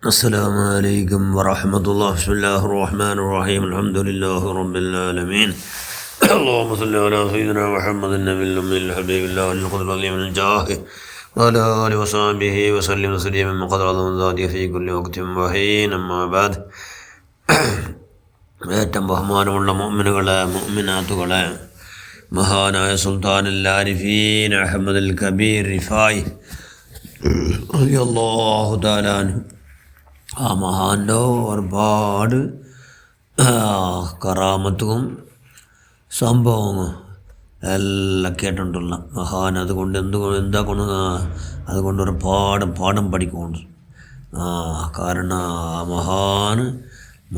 السلام عليكم ورحمة الله. بسم الله الرحمن الرحيم. الحمد لله رب العالمين. اللهم صل على سيدنا محمد النبي الأمي الحبيب الله القدر العظيم الجاه وعلى آله وصحبه وسلم تسليما من قدر عظم ذاته في كل وقت وحين. أما بعد, ഏറ്റവും ബഹുമാനമുള്ള മുഅ്മിനുകളെ മുഅ്മിനാത്തുകളെ, മഹാനായ സുൽത്താനുൽ ആരിഫീൻ അഹ്മദുൽ കബീർ റിഫായി റളിയല്ലാഹു തആല അൻഹു, ആ മഹാൻ്റെ ഒരുപാട് കറാമത്തും സംഭവവും എല്ലാം കേട്ടിട്ടുള്ള മഹാൻ. അതുകൊണ്ട് അതുകൊണ്ട് ഒരുപാട് പാഠം പഠിക്കുന്നുണ്ട്. കാരണം ആ മഹാൻ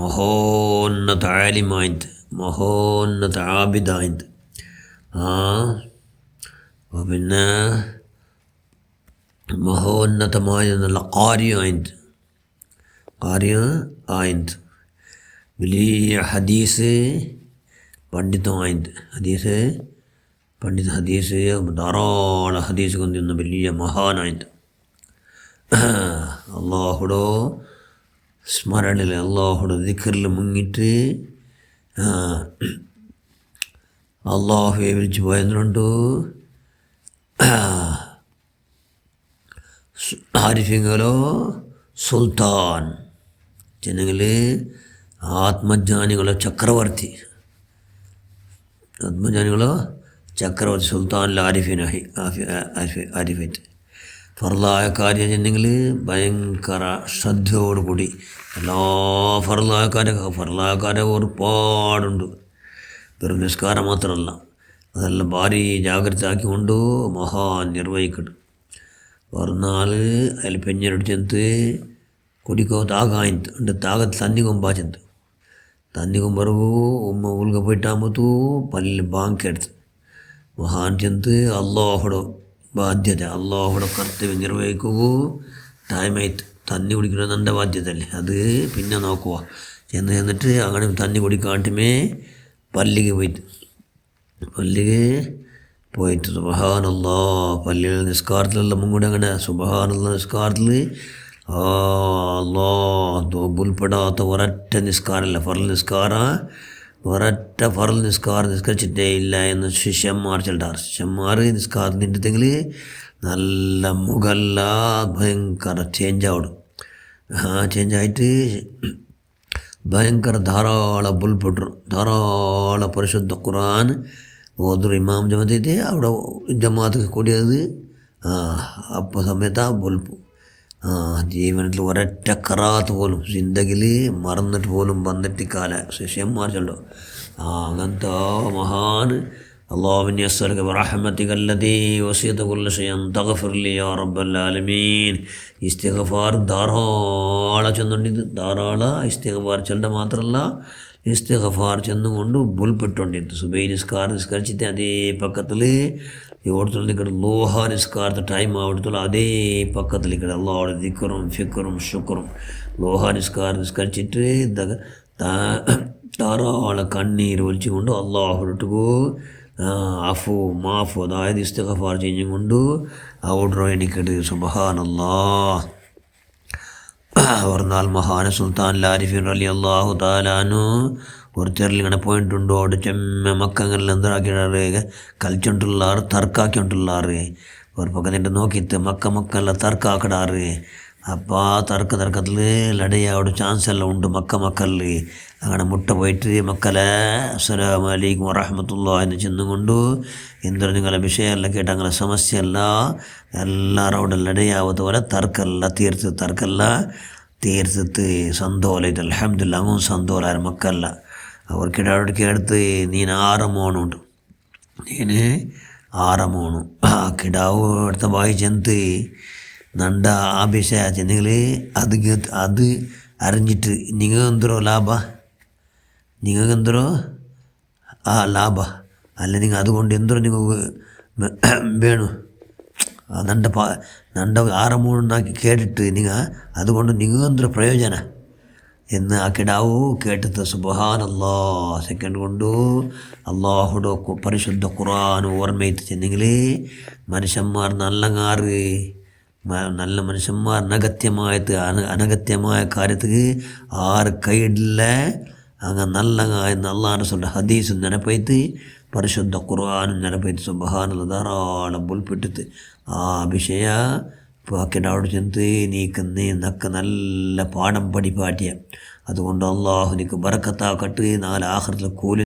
മഹോന്നത ആലിമായിട്ട്, മഹോന്നത ആബിദായിട്ട്, പിന്നെ മഹോന്നതമായ നല്ല കാര്യമായിട്ട് വലിയ ഹദീസ് പണ്ഡിതമായിട്ട്, ഹദീസ് ധാരാളം ഹദീസ് കൊണ്ടിരുന്ന വലിയ മഹാനായിട്ട്, അള്ളാഹുടെ സ്മരണയിൽ അള്ളാഹുടെ ദിക്റിൽ മുങ്ങിയിട്ട് അള്ളാഹുവെ വിളിച്ച് പോയതുകൊണ്ട് ആരിഫ്യങ്ങളോ സുൽത്താൻ, ജനങ്ങൾ ആത്മജ്ഞാനികളോ ചക്രവർത്തി, സുൽത്താനിൽ ആരിഫായിട്ട് ഫർലായ കാര്യം ചെന്നെങ്കിൽ ഭയങ്കര ശ്രദ്ധയോടുകൂടി എല്ലാ ഫർലായക്കാരെ ഒരുപാടുണ്ട്. വെറും നിസ്കാരം മാത്രമല്ല, അതെല്ലാം ഭാരി ജാഗ്രത ആക്കിക്കൊണ്ട് മഹാൻ നിർവഹിക്കട്ടെ. പറഞ്ഞാൽ അതിൽ പെഞ്ഞരടിച്ചെന്ത് കുടിക്കോ താകായിട്ട് ഉണ്ട്, താകത്ത് തന്നി കൊമ്പറവു ഉമ്മ ഉൽക പോയിട്ടാകുമ്പത്തു പല്ലിൽ ബാങ്കെടുത്ത് മഹാൻ ചെന്ന് അള്ളാഹുടെ ബാധ്യത, അള്ളാഹുടെ കർത്തവ്യം നിർവഹിക്കുക. ടൈമായിട്ട് തന്നി കുടിക്കുന്നത് എൻ്റെ ബാധ്യതയല്ലേ, അത് പിന്നെ നോക്കുക. ചെന്നിട്ട് അങ്ങനെ തന്നി കുടിക്കാട്ടുമേ പല്ലിക്ക് പോയിട്ട് സുബ്ഹാനല്ലാഹ്, പള്ളിയിൽ നിസ്കാരത്തിലെല്ലാം മുങ്ങൂടെ അങ്ങനെ സുബ്ഹാനല്ലാഹ് നിസ്കാരത്തിൽ ഉൾപ്പെടാത്ത ഒരൊറ്റ നിസ്കാരമല്ല, ഒരൊറ്റ ഫറൽ നിസ്കാരം നിസ്കരിച്ചിട്ടേ ഇല്ല എന്ന് ശിഷ്യന്മാർ നിസ്കാരം നിന്നിട്ടെങ്കിൽ നല്ല മുഖല്ല ഭയങ്കര ചേഞ്ചാവിടും. ചേഞ്ചായിട്ട് ഭയങ്കര ധാരാളം ധാരാളം പരിശുദ്ധ ഖുർആൻ ഓതൊരു ഇമാം ജമാഅത്ത് അവിടെ ജമാഅത്ത് കൂടിയത് അപ്പോൾ സമയത്ത് ആ ബുൽപ്പ് ജീവനത്തിൽ ഒരൊറ്റ കറാത്ത് പോലും ജിന്ദഗിൽ മറന്നിട്ട് പോലും വന്നിട്ട് കാല ശിഷ്യന്മാർ ചെല്ലോ. അങ്ങനത്തെ മഹാൻ അല്ലാഹുവിനെ അസ്അലുക ബിറഹ്മതിക അല്ലദീ വസിഅത കുല്ല ശൈഇൻ തഗ്ഫിർ ലി യാ റബ്ബൽ ആലമീൻ. ഇസ്തിഗ്ഫാർ ധാരാളം ചെന്നുകൊണ്ടിത്, ധാരാളം ഇസ്തിഗ്ഫാർ ചെല്ലുക മാത്രമല്ല, ഇസ്തിഗ്ഫാർ ചെന്നുകൊണ്ട് ബുൽപ്പെട്ടുകൊണ്ടിരുന്നു. സുബൈ നിസ്കരിച്ചിട്ട് അതേ പക്കത്തിൽ ഓടത്തുള്ള നിൽക്കട്ടെ, ലോഹ നിസ്കാരത്തെ ടൈം ആവടത്തുള്ള അതേ പക്കത്തിൽ നിൽക്കട്ടെ അള്ളാഹുടെ ദിക്റും ഫിക്റും ശുക്റും. ലോഹ നിസ്കരിച്ചിട്ട് ധാരാളം കണ്ണീര് ഒലിച്ചുകൊണ്ട് അള്ളാഹുടു മാഫു അതായത് ഇസ്തിഗ്ഫാർ ചെയ്യുകൊണ്ട് അവിടെ എണിക്കട്ടെ. സുബ്ഹാനല്ലാഹ്. പറഞ്ഞാൽ മഹാന സുൽത്താനുൽ ആരിഫീൻ റളിയല്ലാഹു തആല അൻഹു ഒരുത്തരിൽ ഇങ്ങനെ പോയിട്ടുണ്ടോ അവിടെ ചെമ്മ മക്കങ്ങളിൽ എന്താക്കിടാറ് കളിച്ചോണ്ടുള്ളാറ് തർക്കാക്കിക്കൊണ്ടുള്ളാറ് ഒരു പക്കത്തിൻ്റെ നോക്കിയിട്ട് മക്കെല്ലാം തർക്കാക്കിടാറ്. അപ്പോൾ ആ തർക്കത്തിൽ ലടയാവിടെ ചാൻസ് എല്ലാം ഉണ്ട് മക്കളിൽ. അങ്ങനെ മുട്ട പോയിട്ട് മക്കളെ അസ്സലാമു അലൈക്കും വറഹ്മത്തുള്ളാഹി എന്ന് ചെന്നുകൊണ്ട് എന്തൊരു നിങ്ങളെ വിഷയമെല്ലാം കേട്ട് അങ്ങനെ സമസ്യല്ല എല്ലാവരും അവിടെ ലടയാവാത്ത പോലെ തീർത്തിട്ട് സന്തോലായിട്ട് അൽഹംദുലില്ലാഹ് അങ്ങും സന്തോലായ മക്കല്ല. അവർക്കിടക്ക് കേടുത്ത് നീന് 6 മോണുണ്ട്, ആ കിടാവ് അടുത്ത വായി ചെന്ന് നണ്ട ആഭിഷയ ചെന്നെങ്കിൽ അത് അറിഞ്ഞിട്ട് നിങ്ങൾക്ക് എന്തോ ലാഭ അല്ല, നിങ്ങൾ അതുകൊണ്ട് എന്തോ നിങ്ങൾക്ക് വേണു നണ്ട 6 മൂന്നാക്കി കേട്ടിട്ട് അതുകൊണ്ട് നിങ്ങൾ എന്തോ പ്രയോജന എന്ന് ആ കിടാവു കേട്ടത്. സുബ്ഹാനല്ലാഹ്. സെക്കൻഡ് കൊണ്ട് അള്ളാഹുടെ പരിശുദ്ധ ഖുർആൻ ഓർമ്മയിട്ട് ചെന്നെങ്കിൽ മനുഷ്യന്മാർ നല്ലങ്ങാറ് നല്ല മനുഷ്യന്മാർ അനഗത്യമായ കാര്യத்துக்கு ആറ് കൈയിടില്ല അങ്ങ് നല്ല എന്ന് അള്ളാഹ് சொல்ற ഹദീസും ನೆನಪೈತಿ ಪರಿಶುದ್ಧ ഖുർആനും ನೆನಪೈತಿ സുബ്ഹാനല്ലാഹ് ധാരാളം ഉൾപ്പെട്ടിട്ട് ആ വിഷയ പാക്കിനവിടെ ചെന്ന് നീക്ക് നല്ല പാഠം പഠിപ്പാട്ടിയ അതുകൊണ്ട് അള്ളാഹു നിനക്ക് ബറക്കത്താക്കട്ട് നാല് ആഖിറത്തിൽ കൂലി